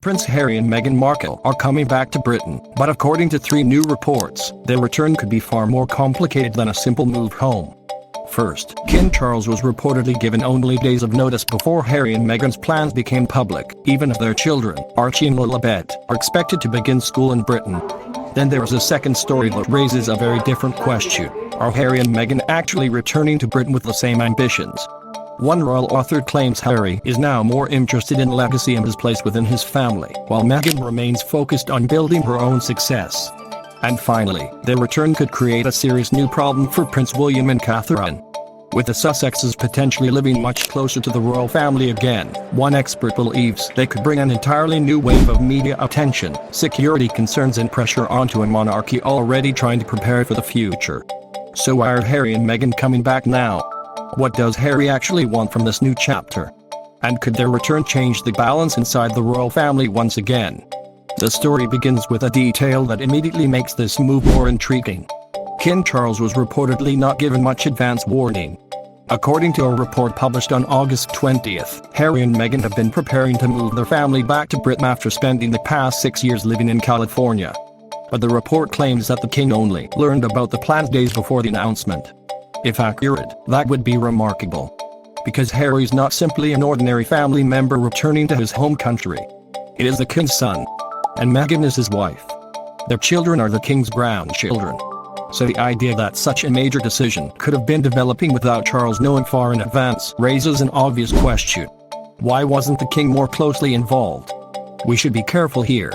Prince Harry and Meghan Markle are coming back to Britain, but according to 3 new reports, their return could be far more complicated than a simple move home. First, King Charles was reportedly given only days of notice before Harry and Meghan's plans became public, even as their children, Archie and Lilibet, are expected to begin school in Britain. Then there is a second story that raises a very different question. Are Harry and Meghan actually returning to Britain with the same ambitions? One royal author claims Harry is now more interested in legacy and his place within his family, while Meghan remains focused on building her own success. And finally, their return could create a serious new problem for Prince William and Catherine. With the Sussexes potentially living much closer to the royal family again, one expert believes they could bring an entirely new wave of media attention, security concerns and pressure onto a monarchy already trying to prepare for the future. So why are Harry and Meghan coming back now? What does Harry actually want from this new chapter? And could their return change the balance inside the royal family once again? The story begins with a detail that immediately makes this move more intriguing. King Charles was reportedly not given much advance warning. According to a report published on August 20th, Harry and Meghan have been preparing to move their family back to Britain after spending the past 6 years living in California. But the report claims that the king only learned about the plans days before the announcement. If accurate, that would be remarkable. Because Harry's not simply an ordinary family member returning to his home country. It is the king's son. And Meghan is his wife. Their children are the king's grandchildren. So the idea that such a major decision could have been developing without Charles knowing far in advance raises an obvious question. Why wasn't the king more closely involved? We should be careful here.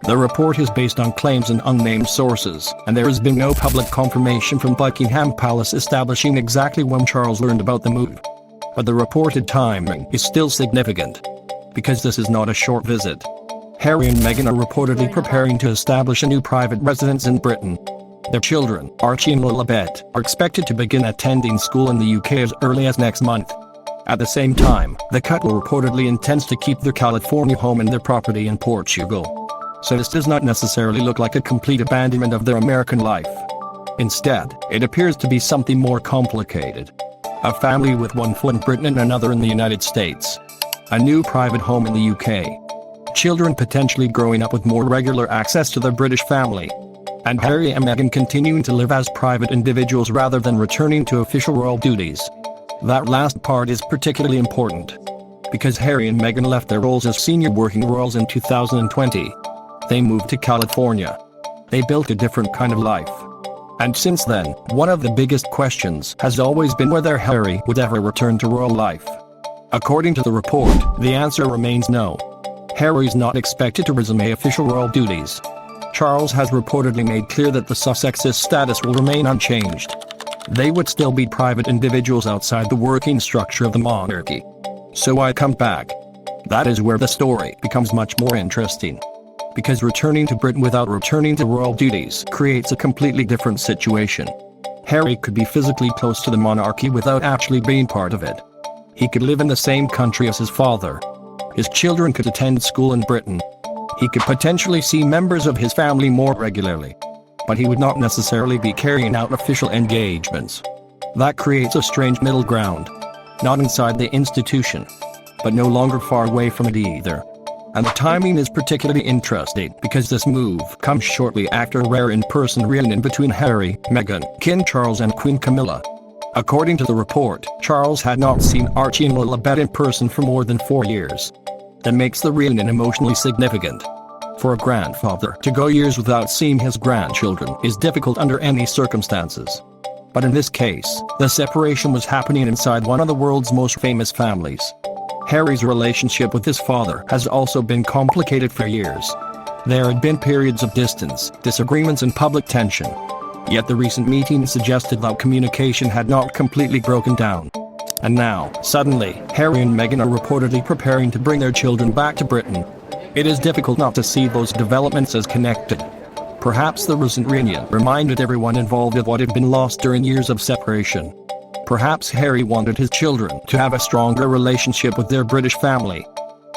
The report is based on claims and unnamed sources, and there has been no public confirmation from Buckingham Palace establishing exactly when Charles learned about the move. But the reported timing is still significant. Because this is not a short visit. Harry and Meghan are reportedly preparing to establish a new private residence in Britain. Their children, Archie and Lilibet, are expected to begin attending school in the UK as early as next month. At the same time, the couple reportedly intends to keep their California home and their property in Portugal. So this does not necessarily look like a complete abandonment of their American life. Instead, it appears to be something more complicated. A family with one foot in Britain and another in the United States. A new private home in the UK. Children potentially growing up with more regular access to their British family. And Harry and Meghan continuing to live as private individuals rather than returning to official royal duties. That last part is particularly important. Because Harry and Meghan left their roles as senior working royals in 2020. They moved to California. They built a different kind of life. And since then, one of the biggest questions has always been whether Harry would ever return to royal life. According to the report, the answer remains no. Harry's not expected to resume official royal duties. Charles has reportedly made clear that the Sussexes' status will remain unchanged. They would still be private individuals outside the working structure of the monarchy. So why come back? That is where the story becomes much more interesting. Because returning to Britain without returning to royal duties creates a completely different situation. Harry could be physically close to the monarchy without actually being part of it. He could live in the same country as his father. His children could attend school in Britain. He could potentially see members of his family more regularly. But he would not necessarily be carrying out official engagements. That creates a strange middle ground. Not inside the institution. But no longer far away from it either. And the timing is particularly interesting because this move comes shortly after a rare in-person reunion between Harry, Meghan, King Charles and Queen Camilla. According to the report, Charles had not seen Archie and Lilibet in person for more than 4 years. That makes the reunion emotionally significant. For a grandfather to go years without seeing his grandchildren is difficult under any circumstances. But in this case, the separation was happening inside one of the world's most famous families. Harry's relationship with his father has also been complicated for years. There had been periods of distance, disagreements and public tension. Yet the recent meeting suggested that communication had not completely broken down. And now, suddenly, Harry and Meghan are reportedly preparing to bring their children back to Britain. It is difficult not to see those developments as connected. Perhaps the recent reunion reminded everyone involved of what had been lost during years of separation. Perhaps Harry wanted his children to have a stronger relationship with their British family.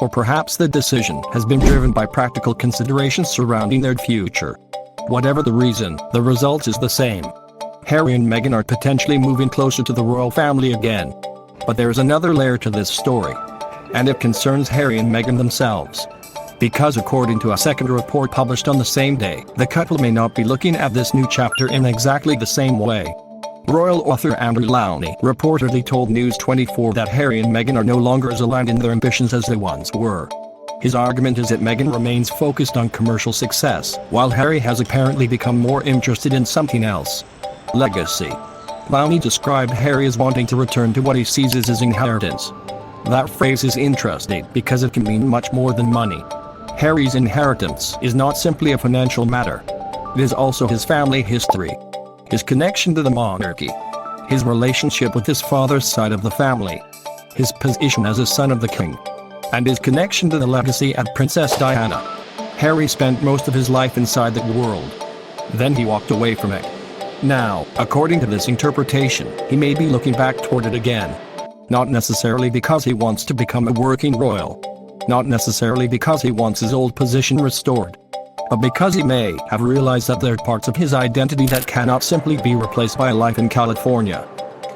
Or perhaps the decision has been driven by practical considerations surrounding their future. Whatever the reason, the result is the same. Harry and Meghan are potentially moving closer to the royal family again. But there is another layer to this story. And it concerns Harry and Meghan themselves. Because according to a second report published on the same day, the couple may not be looking at this new chapter in exactly the same way. Royal author Andrew Lowney reportedly told News 24 that Harry and Meghan are no longer as aligned in their ambitions as they once were. His argument is that Meghan remains focused on commercial success, while Harry has apparently become more interested in something else. Legacy. Lowney described Harry as wanting to return to what he sees as his inheritance. That phrase is interesting because it can mean much more than money. Harry's inheritance is not simply a financial matter. It is also his family history, his connection to the monarchy, his relationship with his father's side of the family, his position as a son of the king, and his connection to the legacy of Princess Diana. Harry spent most of his life inside that world. Then he walked away from it. Now, according to this interpretation, he may be looking back toward it again. Not necessarily because he wants to become a working royal. Not necessarily because he wants his old position restored. But because he may have realized that there are parts of his identity that cannot simply be replaced by a life in California.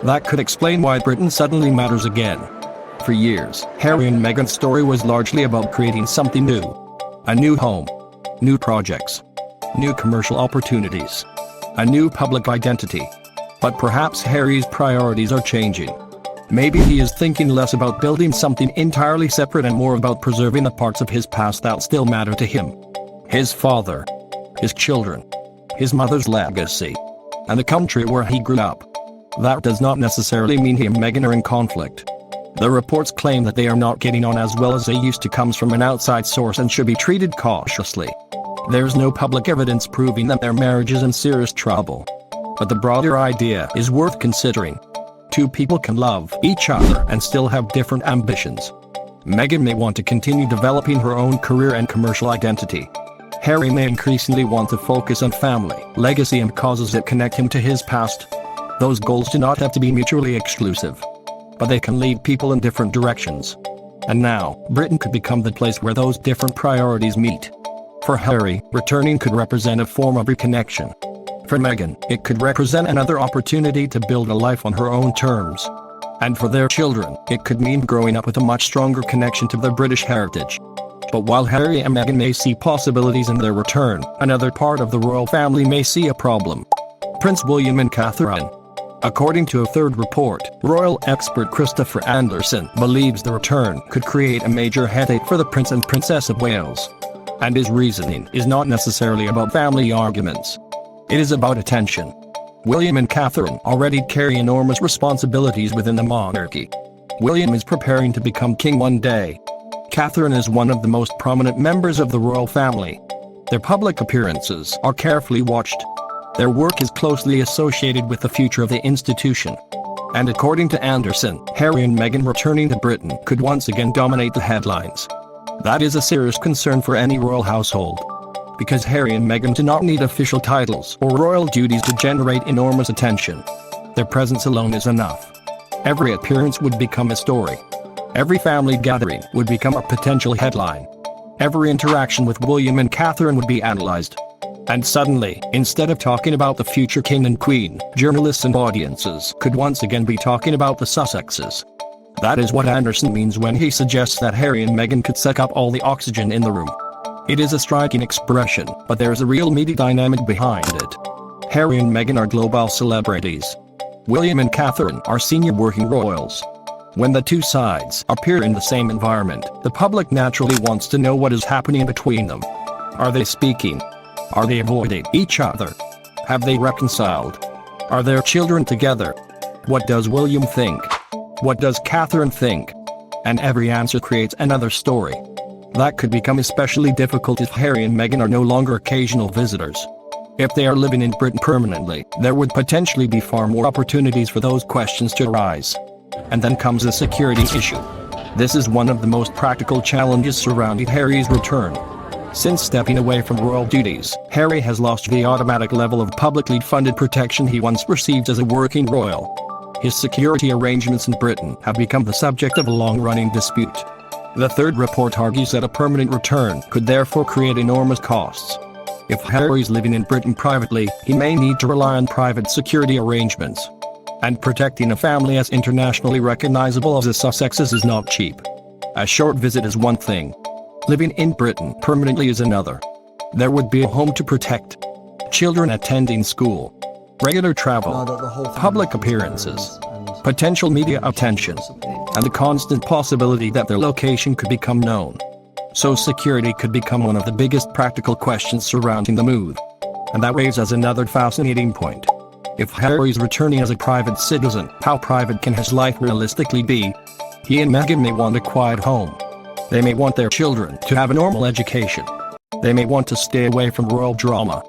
That could explain why Britain suddenly matters again. For years, Harry and Meghan's story was largely about creating something new. A new home. New projects. New commercial opportunities. A new public identity. But perhaps Harry's priorities are changing. Maybe he is thinking less about building something entirely separate and more about preserving the parts of his past that still matter to him. His father. His children. His mother's legacy. And the country where he grew up. That does not necessarily mean he and Meghan are in conflict. The reports claim that they are not getting on as well as they used to comes from an outside source and should be treated cautiously. There's no public evidence proving that their marriage is in serious trouble. But the broader idea is worth considering. Two people can love each other and still have different ambitions. Meghan may want to continue developing her own career and commercial identity. Harry may increasingly want to focus on family, legacy and causes that connect him to his past. Those goals do not have to be mutually exclusive. But they can lead people in different directions. And now, Britain could become the place where those different priorities meet. For Harry, returning could represent a form of reconnection. For Meghan, it could represent another opportunity to build a life on her own terms. And for their children, it could mean growing up with a much stronger connection to their British heritage. But while Harry and Meghan may see possibilities in their return, another part of the royal family may see a problem. Prince William and Catherine. According to a third report, royal expert Christopher Anderson believes the return could create a major headache for the Prince and Princess of Wales. And his reasoning is not necessarily about family arguments. It is about attention. William and Catherine already carry enormous responsibilities within the monarchy. William is preparing to become king one day. Catherine is one of the most prominent members of the royal family. Their public appearances are carefully watched. Their work is closely associated with the future of the institution. And according to Anderson, Harry and Meghan returning to Britain could once again dominate the headlines. That is a serious concern for any royal household. Because Harry and Meghan do not need official titles or royal duties to generate enormous attention. Their presence alone is enough. Every appearance would become a story. Every family gathering would become a potential headline. Every interaction with William and Catherine would be analyzed. And suddenly, instead of talking about the future king and queen, journalists and audiences could once again be talking about the Sussexes. That is what Anderson means when he suggests that Harry and Meghan could suck up all the oxygen in the room. It is a striking expression, but there is a real media dynamic behind it. Harry and Meghan are global celebrities. William and Catherine are senior working royals. When the two sides appear in the same environment, the public naturally wants to know what is happening between them. Are they speaking? Are they avoiding each other? Have they reconciled? Are their children together? What does William think? What does Catherine think? And every answer creates another story. That could become especially difficult if Harry and Meghan are no longer occasional visitors. If they are living in Britain permanently, there would potentially be far more opportunities for those questions to arise. And then comes the security issue. This is one of the most practical challenges surrounding Harry's return. Since stepping away from royal duties, Harry has lost the automatic level of publicly funded protection he once received as a working royal. His security arrangements in Britain have become the subject of a long-running dispute. The third report argues that a permanent return could therefore create enormous costs. If Harry's living in Britain privately, he may need to rely on private security arrangements. And protecting a family as internationally recognizable as the Sussexes is not cheap. A short visit is one thing. Living in Britain permanently is another. There would be a home to protect, children attending school, regular travel, public appearances, potential media attention, and the constant possibility that their location could become known. So security could become one of the biggest practical questions surrounding the move. And that raises another fascinating point. If Harry's returning as a private citizen, how private can his life realistically be? He and Meghan may want a quiet home. They may want their children to have a normal education. They may want to stay away from royal drama.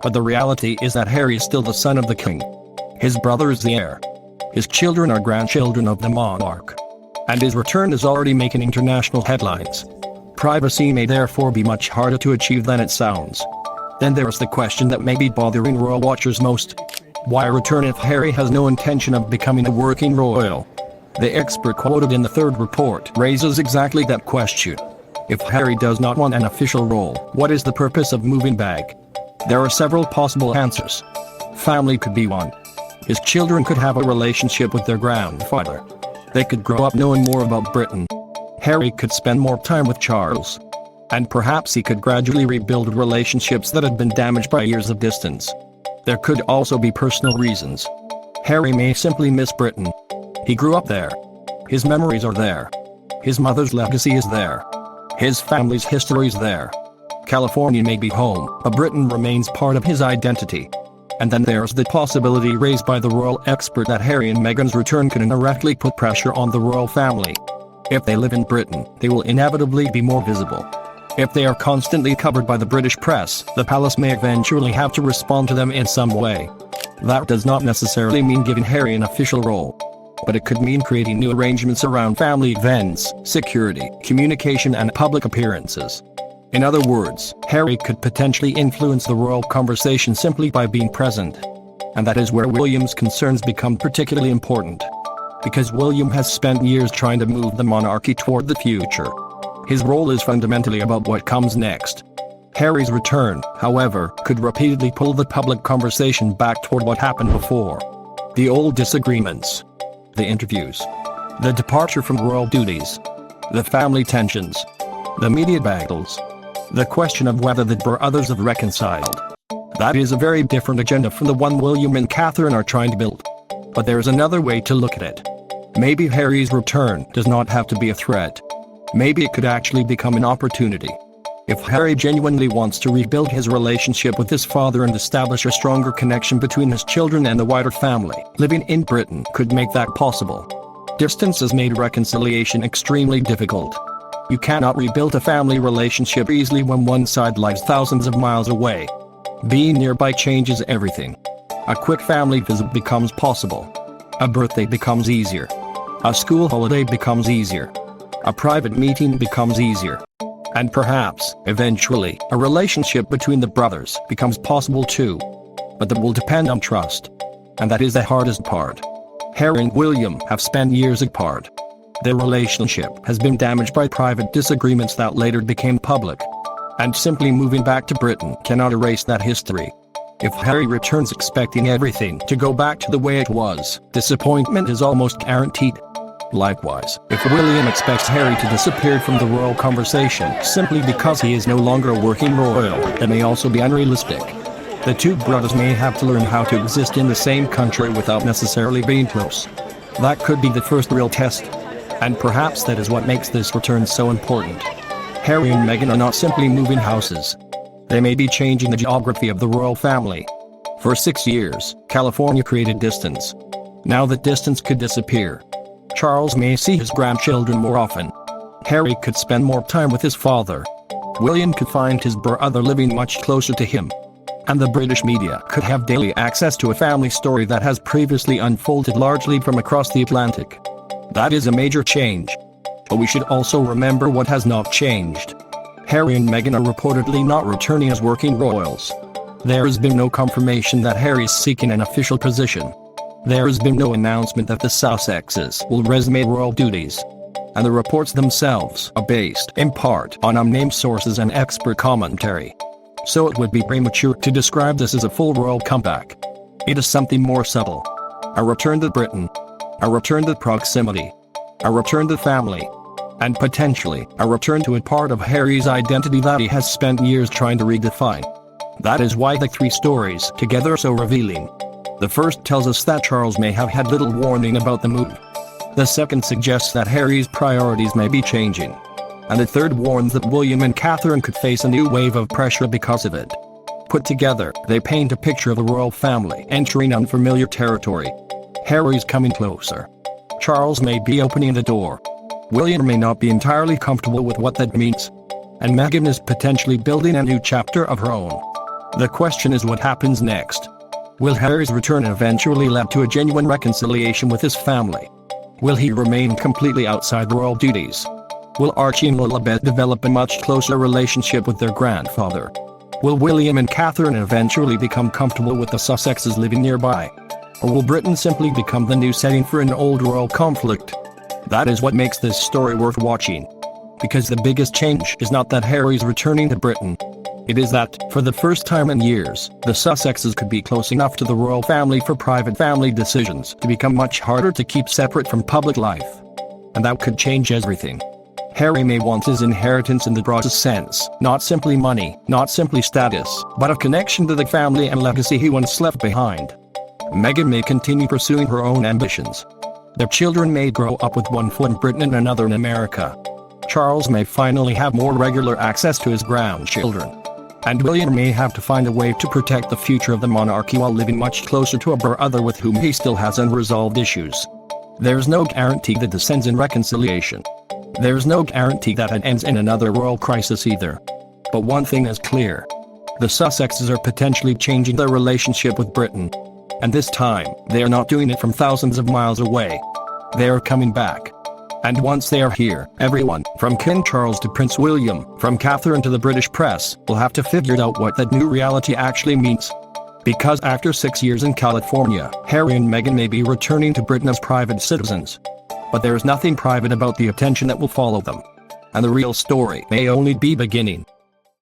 But the reality is that Harry is still the son of the king. His brother is the heir. His children are grandchildren of the monarch. And his return is already making international headlines. Privacy may therefore be much harder to achieve than it sounds. Then there's the question that may be bothering royal watchers most. Why return if Harry has no intention of becoming a working royal? The expert quoted in the third report raises exactly that question. If Harry does not want an official role, what is the purpose of moving back? There are several possible answers. Family could be one. His children could have a relationship with their grandfather. They could grow up knowing more about Britain. Harry could spend more time with Charles. And perhaps he could gradually rebuild relationships that had been damaged by years of distance. There could also be personal reasons. Harry may simply miss Britain. He grew up there. His memories are there. His mother's legacy is there. His family's history is there. California may be home, but Britain remains part of his identity. And then there's the possibility raised by the royal expert that Harry and Meghan's return could indirectly put pressure on the royal family. If they live in Britain, they will inevitably be more visible. If they are constantly covered by the British press, the palace may eventually have to respond to them in some way. That does not necessarily mean giving Harry an official role. But it could mean creating new arrangements around family events, security, communication and public appearances. In other words, Harry could potentially influence the royal conversation simply by being present. And that is where William's concerns become particularly important. Because William has spent years trying to move the monarchy toward the future. His role is fundamentally about what comes next. Harry's return, however, could repeatedly pull the public conversation back toward what happened before. The old disagreements. The interviews. The departure from royal duties. The family tensions. The media battles. The question of whether the brothers have reconciled. That is a very different agenda from the one William and Catherine are trying to build. But there is another way to look at it. Maybe Harry's return does not have to be a threat. Maybe it could actually become an opportunity. If Harry genuinely wants to rebuild his relationship with his father and establish a stronger connection between his children and the wider family, living in Britain could make that possible. Distance has made reconciliation extremely difficult. You cannot rebuild a family relationship easily when one side lies thousands of miles away. Being nearby changes everything. A quick family visit becomes possible. A birthday becomes easier. A school holiday becomes easier. A private meeting becomes easier. And perhaps, eventually, a relationship between the brothers becomes possible too. But that will depend on trust. And that is the hardest part. Harry and William have spent years apart. Their relationship has been damaged by private disagreements that later became public. And simply moving back to Britain cannot erase that history. If Harry returns expecting everything to go back to the way it was, disappointment is almost guaranteed. Likewise, if William expects Harry to disappear from the royal conversation simply because he is no longer a working royal, that may also be unrealistic. The two brothers may have to learn how to exist in the same country without necessarily being close. That could be the first real test. And perhaps that is what makes this return so important. Harry and Meghan are not simply moving houses. They may be changing the geography of the royal family. For 6 years, California created distance. Now that distance could disappear. Charles may see his grandchildren more often. Harry could spend more time with his father. William could find his brother living much closer to him. And the British media could have daily access to a family story that has previously unfolded largely from across the Atlantic. That is a major change. But we should also remember what has not changed. Harry and Meghan are reportedly not returning as working royals. There has been no confirmation that Harry is seeking an official position. There has been no announcement that the Sussexes will resume royal duties. And the reports themselves are based, in part, on unnamed sources and expert commentary. So it would be premature to describe this as a full royal comeback. It is something more subtle. A return to Britain. A return to proximity. A return to family. and potentially a return to a part of Harry's identity that he has spent years trying to redefine. That is why the three stories together are so revealing. The first tells us that Charles may have had little warning about the move. The second suggests that Harry's priorities may be changing. And the third warns that William and Catherine could face a new wave of pressure because of it. Put together, they paint a picture of the royal family entering unfamiliar territory. Harry's coming closer. Charles may be opening the door. William may not be entirely comfortable with what that means. And Meghan is potentially building a new chapter of her own. The question is, what happens next? Will Harry's return eventually lead to a genuine reconciliation with his family? Will he remain completely outside royal duties? Will Archie and Lilibet develop a much closer relationship with their grandfather? Will William and Catherine eventually become comfortable with the Sussexes living nearby? Or will Britain simply become the new setting for an old royal conflict? That is what makes this story worth watching. Because the biggest change is not that Harry's returning to Britain. It is that, for the first time in years, the Sussexes could be close enough to the royal family for private family decisions to become much harder to keep separate from public life. And that could change everything. Harry may want his inheritance in the broadest sense, not simply money, not simply status, but a connection to the family and legacy he once left behind. Meghan may continue pursuing her own ambitions. Their children may grow up with one foot in Britain and another in America. Charles may finally have more regular access to his grandchildren. And William may have to find a way to protect the future of the monarchy while living much closer to a brother with whom he still has unresolved issues. There's no guarantee that this ends in reconciliation. There's no guarantee that it ends in another royal crisis either. But one thing is clear. The Sussexes are potentially changing their relationship with Britain. And this time, they are not doing it from thousands of miles away. They are coming back. And once they are here, everyone, from King Charles to Prince William, from Catherine to the British press, will have to figure out what that new reality actually means. Because after 6 years in California, Harry and Meghan may be returning to Britain as private citizens. But there is nothing private about the attention that will follow them. And the real story may only be beginning.